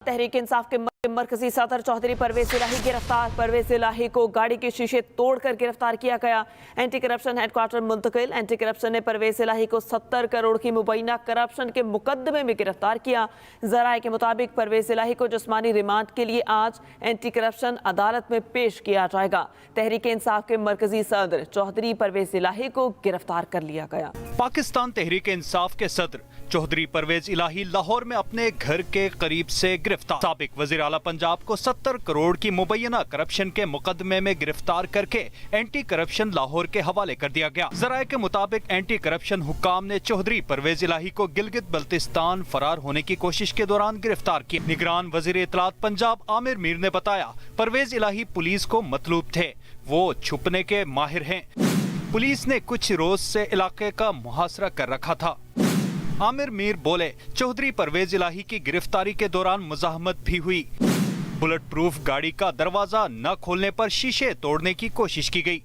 तहरीक इंसाफ के मरकजी सदर चौधरी परवेज इलाही गिरफ्तार। परवेज इलाही को गाड़ी के शीशे तोड़कर गिरफ्तार किया गया। एंटी करप्शन हेडक्वार्टर मुंतकिल। एंटी करप्शन ने परवेज इलाही को 70 करोड़ की मुबैना करप्शन के मुकदमे में गिरफ्तार किया। जराये के मुताबिक परवेज इलाही को जिस्मानी रिमांड के लिए आज एंटी करप्शन अदालत में पेश किया जाएगा। तहरीक इंसाफ के मरकजी सदर चौधरी परवेज इलाही को गिरफ्तार कर लिया गया। पाकिस्तान तहरीक इंसाफ के सदर चौधरी परवेज इलाही लाहौर में अपने घर के करीब से गिरफ्तार। साबिक वजीर आला पंजाब को 70 करोड़ की मुबैना करप्शन के मुकदमे में गिरफ्तार करके एंटी करप्शन लाहौर के हवाले कर दिया गया। जराये के मुताबिक एंटी करप्शन हुक्काम ने चौधरी परवेज इलाही को गिलगित बल्तिस्तान फरार होने की कोशिश के दौरान गिरफ्तार किया। निगरान वजीर इत्तलात पंजाब आमिर मीर ने बताया, परवेज इलाही पुलिस को मतलूब थे, वो छुपने के माहिर हैं। पुलिस ने कुछ रोज से इलाके का मुहासरा कर रखा था। आमिर मीर बोले, चौधरी परवेज इलाही की गिरफ्तारी के दौरान मुजाहमत भी हुई। बुलेट प्रूफ गाड़ी का दरवाजा न खोलने पर शीशे तोड़ने की कोशिश की गई।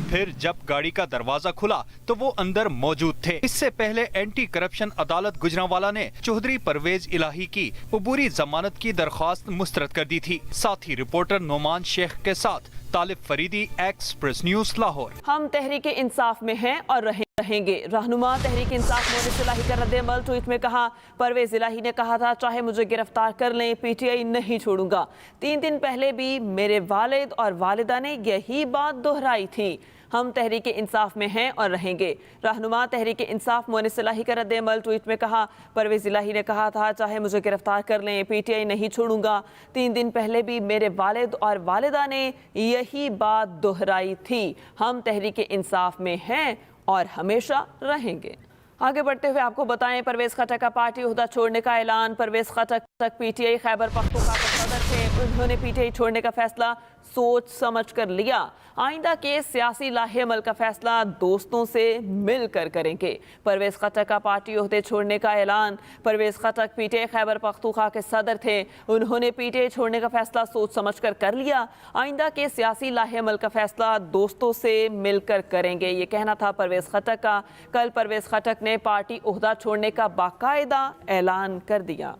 फिर जब गाड़ी का दरवाजा खुला तो वो अंदर मौजूद थे। इससे पहले एंटी करप्शन अदालत गुजरांवाला ने चौधरी परवेज इलाही की अबूरी जमानत की दरख्वास्त मुस्तरद कर दी थी। साथ ही रिपोर्टर नोमान शेख के साथ तालिब फरीदी, एक्सप्रेस न्यूज लाहौर। हम तहरीक इंसाफ में हैं और रहेंगे। रहनुमा तहरीक इंसाफ मोनिस इलाही का रद्द-ए-अमल। ट्वीट में कहा, परवेज इलाही ने कहा था, चाहे मुझे गिरफ्तार कर लें, पीटीआई नहीं छोड़ूंगा। 3 दिन पहले भी मेरे वालिद और वालिदा ने यही बात दोहराई थी। हम तहरीक इंसाफ में हैं और रहेंगे। रहनुमा तहरीक इंसाफ मोनिस इलाही का रद्द-ए-अमल। ट्वीट में कहा, परवेज इलाही ने कहा था, चाहे मुझे गिरफ्तार कर लें, पीटीआई नहीं छोड़ूंगा। 3 दिन पहले भी मेरे वालिद और वालिदा ने यही बात दोहराई थी। हम तहरीक इंसाफ में हैं और हमेशा रहेंगे। आगे बढ़ते हुए आपको बताएं, परवेज खटक का पार्टी ओहदा छोड़ने का ऐलान। परवेज खटक पीटीआई खैबर पख्तूनख्वा के सदर थे। उन्होंने पीटीआई छोड़ने का फैसला सोच समझ कर लिया। आइंदा के सियासी लाहे-अमल का फैसला दोस्तों से मिलकर करेंगे। परवेज खटक का पार्टी ओहदे छोड़ने का ऐलान। परवेज खटक पीटीआई खैबर पख्तूनख्वा के सदर थे। उन्होंने पीटीआई छोड़ने का फैसला सोच समझ कर लिया। आइंदा के सियासी लाहे-अमल का फैसला दोस्तों से मिलकर करेंगे, ये कहना था परवेज खटक का। कल परवेज खटक ने पार्टी ओहदा छोड़ने का बाकायदा ऐलान कर दिया।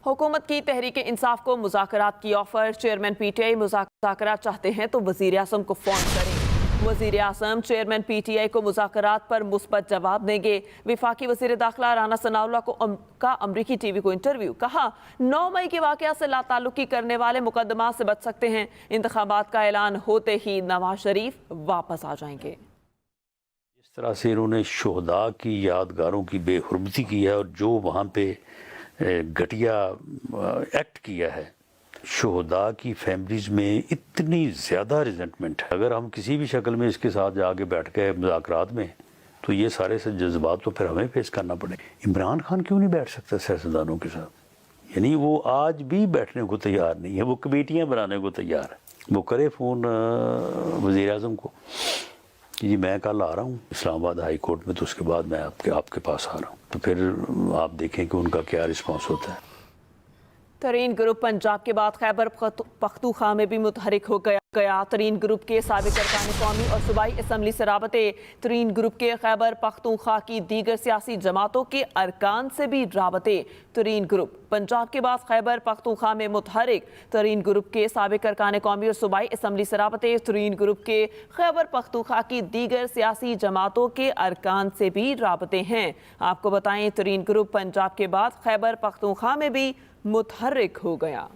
हुकूमत की तहरीक इंसाफ को मुज़ाकरात की ऑफर। चेयरमैन पीटीआई मुज़ाकरात चाहते हैं तो वज़ीर आज़म को फ़ोन करें। वज़ीर आज़म चेयरमैन पीटीआई को मुज़ाकरात पर मुस्बत जवाब देंगे। वफाकी वज़ीर दाखिला राना सनाउल्लाह का अमरीकी टीवी को इंटरव्यू। कहा, 9 मई के वाक़या से लाताल्लुकी करने वाले मुकदमा से बच सकते हैं। इंतखाबात का ऐलान होते ही नवाज शरीफ वापस आ जाएंगे। इस तरह से इन्होंने शोहदा की यादगारों की बेहुरमती की है और जो वहाँ पे घटिया एक्ट किया है, शोहदा की फैमिलीज में इतनी ज़्यादा रिजेंटमेंट है। अगर हम किसी भी शक्ल में इसके साथ जाके बैठ गए मुज़ाकरात में तो ये सारे से जज्बात तो फिर हमें पेश करना पड़ेगा। इमरान खान क्यों नहीं बैठ सकता सियासतदानों के साथ? यानी वो आज भी बैठने को तैयार नहीं है, वो कमेटियाँ बनाने को तैयार है। वो करे फ़ोन वज़ीर आज़म को, जी मैं कल आ रहा हूँ इस्लामाबाद हाई कोर्ट में, तो उसके बाद मैं आपके पास आ रहा हूँ। तो फिर आप देखें कि उनका क्या रिस्पांस होता है। तरीन ग्रुप पंजाब के बाद खैबर पख्तूनख्वा में भी मुतहरिक हो गया। तरीन ग्रुप के साबिक अरकान कौमी और सूबाई असम्बली से राबते। तरीन ग्रुप के खैबर पख्तूनख्वा की दीगर सियासी जमातों के अरकान से भी राबते। तरीन ग्रुप पंजाब के बाद खैबर पख्तूनख्वा में मुतहरिक। तरीन ग्रुप के साबिक अरकान कौमी और सूबाई असम्बली से राबते। तरीन ग्रुप के खैबर पख्तूनख्वा की दीगर सियासी जमातों के अरकान से भी राबते हैं। आपको बताएं, तरीन ग्रुप पंजाब के बाद खैबर पख्तूनख्वा में भी मुतहरिक हो गया।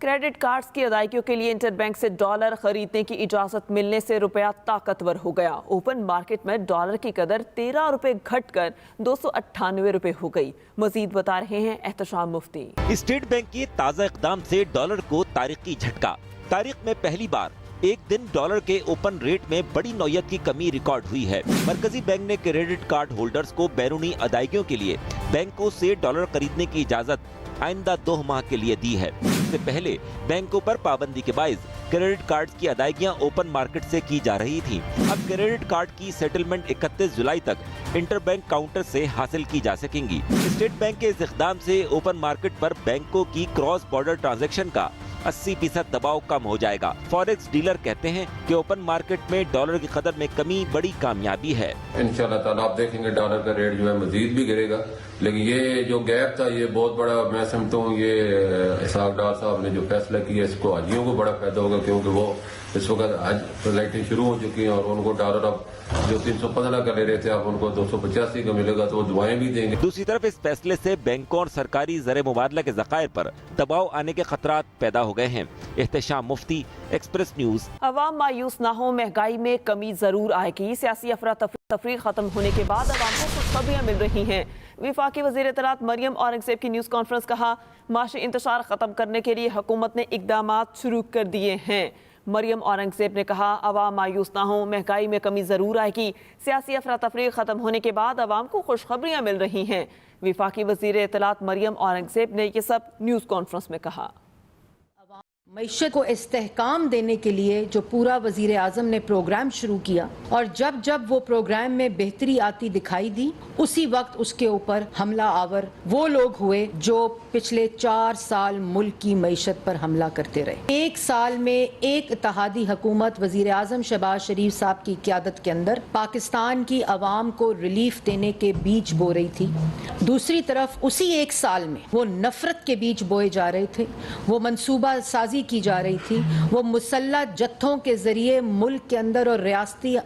क्रेडिट कार्ड्स की अदायगियों के लिए इंटरबैंक से डॉलर खरीदने की इजाजत मिलने से रुपया ताकतवर हो गया। ओपन मार्केट में डॉलर की कदर 13 रुपए घटकर 298 रुपए हो गई। मजीद बता रहे हैं एहतशाम मुफ्ती। स्टेट बैंक के ताज़ा इक़दाम से डॉलर को तारीखी झटका। तारीख में पहली बार एक दिन डॉलर के ओपन रेट में बड़ी नौयत की कमी रिकॉर्ड हुई है। मरकजी बैंक ने क्रेडिट कार्ड होल्डर्स को बैरूनी अदायगियों के लिए बैंकों से डॉलर खरीदने की इजाजत आइंदा 2 माह के लिए दी है। इससे पहले बैंकों पर पाबंदी के बायस क्रेडिट कार्ड की अदायगियां ओपन मार्केट से की जा रही थी। अब क्रेडिट कार्ड की सेटलमेंट 31 जुलाई तक इंटरबैंक काउंटर से हासिल की जा सकेंगी। स्टेट बैंक के इस इक़दाम से ओपन मार्केट पर बैंकों की क्रॉस बॉर्डर ट्रांजैक्शन का 80% दबाव कम हो जाएगा। फॉरेक्स डीलर कहते हैं कि ओपन मार्केट में डॉलर की कदर में कमी बड़ी कामयाबी है। इंशाल्लाह ताला आप देखेंगे डॉलर का रेट जो है मजीद भी गिरेगा, लेकिन ये जो गैप था ये बहुत बड़ा, मैं समझता हूँ ये इसहाक डार साहब ने जो फैसला किया इसको हाजियों को बड़ा फायदा होगा, क्योंकि वो इस वक्त आज फ्लाइटें शुरू हो चुकी हैं और उनको डॉलर अब जो 315 का ले रहे थे अब उनको 285 का मिलेगा, तो वो दुआएं भी देंगे। दूसरी तरफ इस फैसले से बैंकों और सरकारी ज़र मुबादला के ज़खायर पर दबाव आने के खतरात पैदा हो गए हैं। एहतशाम मुफ्ती, एक्सप्रेस न्यूज़। अवाम मायूस ना हो, महंगाई में कमी जरूर आएगी। सियासी अफरा तफरी खत्म होने के बाद अवाम को खुशखबरियां मिल रही हैं। विफाकी वज़ीर इत्तलात मरियम औरंगज़ेब की न्यूज़ कॉन्फ्रेंस, कहा माशी इंतशार ख़त्म करने के लिए हुकूमत ने इक़दामात शुरू कर दिए हैं। मरियम औरंगज़ेब ने कहा अवाम मायूस ना हो, महंगाई में कमी ज़रूर आएगी। सियासी अफरा तफरी ख़त्म होने के बाद अवाम को खुशखबरियां मिल रही हैं। विफाकी वज़ीर इत्तलात मरियम औरंगज़ेब ने ये सब न्यूज़ कॉन्फ्रेंस में कहा। मईशत को इस्तेहकाम देने के लिए जो पूरा वजीर आज़म ने प्रोग्राम शुरू किया और जब जब वो प्रोग्राम में बेहतरी आती दिखाई दी, उसी वक्त उसके ऊपर हमला आवर वो लोग हुए जो पिछले 4 साल मुल्क की मईशत पर हमला करते रहे। एक साल में एक इत्तेहादी हुकूमत वजीर आज़म शहबाज शरीफ साहब की क़यादत के अंदर पाकिस्तान की आवाम को रिलीफ देने के बीज बो रही थी। दूसरी तरफ उसी एक साल में वो नफरत के बीज बोए जा रहे थे, वो मनसूबा साजी की जा रही थी, वो मुसल्लह जत्थों के जरिए मुल्क के अंदर और रियासती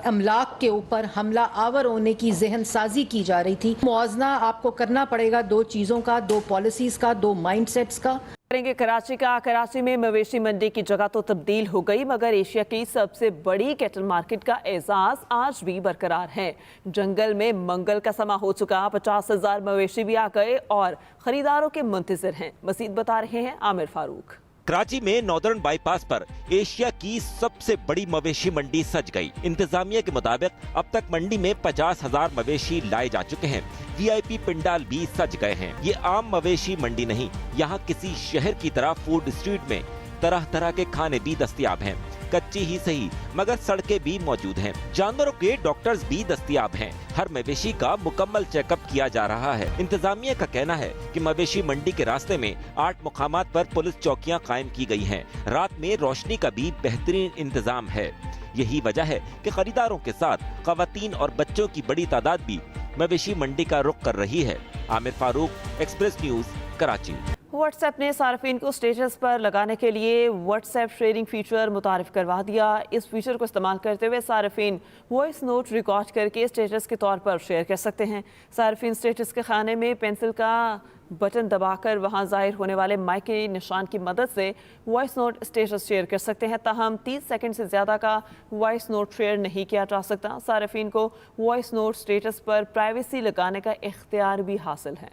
अमलाक के ऊपर हमला आवर होने की जहन साजी की जा रही थी। मुआवजा आपको करना पड़ेगा 2 चीज़ों का, 2 पॉलिसीज़ का, 2 माइंडसेट्स का। करेंगे कराची का। कराची में मवेशी मंडी की जगह तो तब्दील हो गई, मगर एशिया की सबसे बड़ी कैटल मार्केट का एजाज आज भी बरकरार है। जंगल में मंगल का समा हो चुका, 50,000 मवेशी भी आ गए और खरीदारों के मुंतजिर हैं। मजीद बता रहे हैं आमिर फारूक। कराची में नॉर्दर्न बाईपास पर एशिया की सबसे बड़ी मवेशी मंडी सज गई। इंतजामिया के मुताबिक अब तक मंडी में 50,000 मवेशी लाए जा चुके हैं। VIP पंडाल भी सज गए हैं। ये आम मवेशी मंडी नहीं, यहाँ किसी शहर की तरह फूड स्ट्रीट में तरह तरह के खाने भी दस्तयाब हैं। कच्ची ही सही मगर सड़कें भी मौजूद हैं। जानवरों के डॉक्टर्स भी दस्तयाब हैं। हर मवेशी का मुकम्मल चेकअप किया जा रहा है। इंतजामिया का कहना है कि मवेशी मंडी के रास्ते में 8 मुकामात पर पुलिस चौकियां कायम की गई हैं। रात में रोशनी का भी बेहतरीन इंतजाम है। यही वजह है कि खरीदारों के साथ खवातीन और बच्चों की बड़ी तादाद भी मवेशी मंडी का रुख कर रही है। Aamir Farooq, express news, Karachi. WhatsApp ने सार्फिन को स्टेटस पर लगाने के लिए व्हाट्सएप शेयरिंग फीचर मुतारिफ करवा दिया। इस फीचर को इस्तेमाल करते हुए सार्फिन वॉइस नोट रिकॉर्ड करके स्टेटस के तौर पर शेयर कर सकते हैं। सार्फिन स्टेटस के खाने में पेंसिल का बटन दबाकर वहां जाहिर होने वाले माइक के निशान की मदद से वॉइस नोट स्टेटस शेयर कर सकते हैं। ताहम 30 सेकंड से ज़्यादा का वॉइस नोट शेयर नहीं किया जा सकता। सार्फिन को वॉइस नोट स्टेटस पर प्राइवेसी लगाने का इख्तियार भी हासिल है।